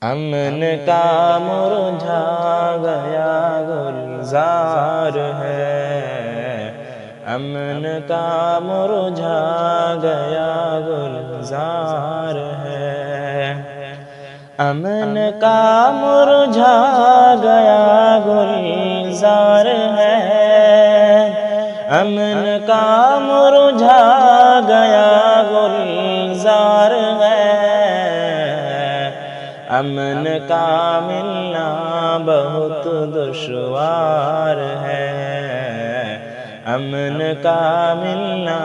امن کا مرجھا گیا گلزار ہے، امن کا مرجھا گیا گلزار ہے، امن کا مرجھا گیا گلزار ہے، امن کا مرجھا گیا گلزار ہے، امن کا ملنا بہت دشوار ہے، امن کا ملنا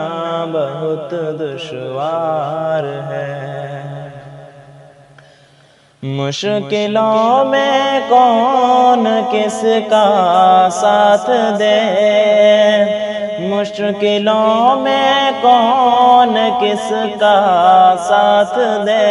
بہت دشوار ہے۔ مشکلوں میں کون کس کا ساتھ دے، مشکلوں میں کون کس کا ساتھ دے،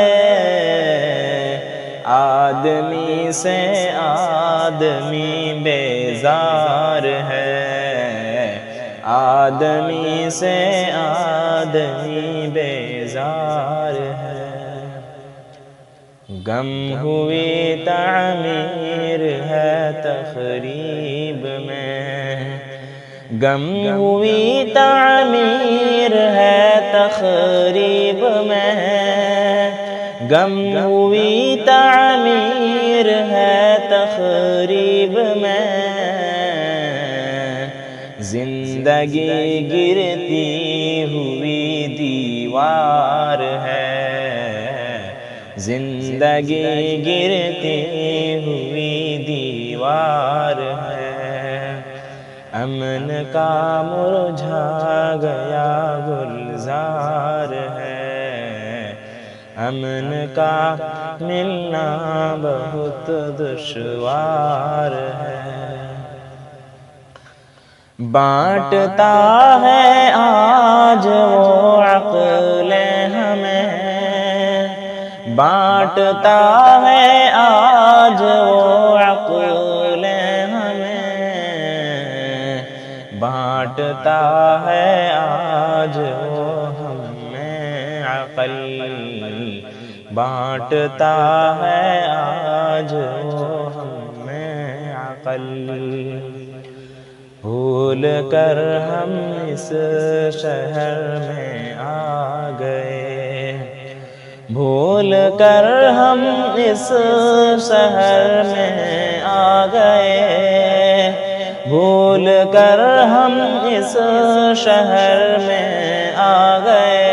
آدمی سے آدمی بیزار ہے، آدمی سے آدمی بیزار ہے۔ غم ہوئی تعمیر ہے تخریب میں، غم ہوئی تعمیر ہے تخریب میں، غم ہوئی تعمیر ہے تخریب میں، زندگی گرتی ہوئی دیوار ہے، زندگی گرتی ہوئی دیوار ہے، امن کا مرجھا گیا گلزار ہے، امن کا ملنا بہت دشوار ہے۔ بانٹتا ہے آج وہ عقل ہمیں، بانٹتا ہے آج وہ عقل ہمیں، بانٹتا ہے آج وہ ہمیں عقل، بانٹتا ہے آج وہ ہمیں عقل، بھول کر ہم اس شہر میں آ گئے، بھول کر ہم اس شہر میں آ گئے، بھول کر ہم اس شہر میں آ گئے،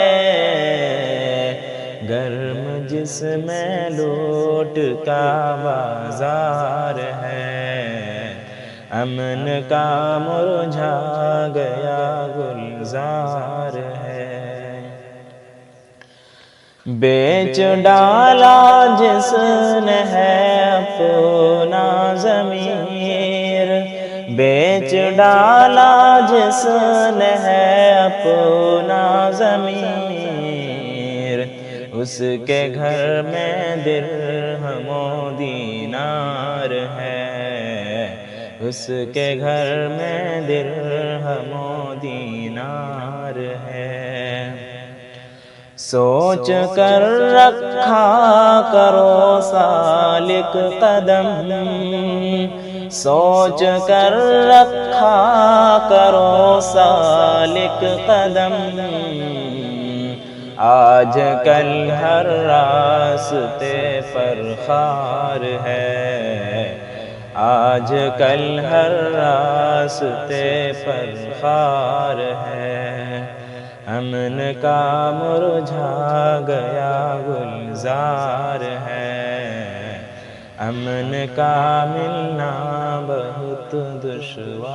گرم جس میں لوٹ کا بازار ہے، امن کا مرجھا گیا گلزار ہے، بیچ ڈالا جس نے ہے اپنا ضمیر، بیچ ڈالا جس نے ہے اپنا ضمیر، اس کے گھر میں درہم و دینار ہے، اس کے گھر میں درہم و دینار ہے، سوچ کر رکھا کرو سالک قدم، سوچ کر رکھا کرو سالک قدم، آج کل ہر راستے پر خار ہے، آج کل ہر راستے پر خار ہے، امن کا مرجھا گیا گلزار ہے، امن کا ملنا بہت دشوار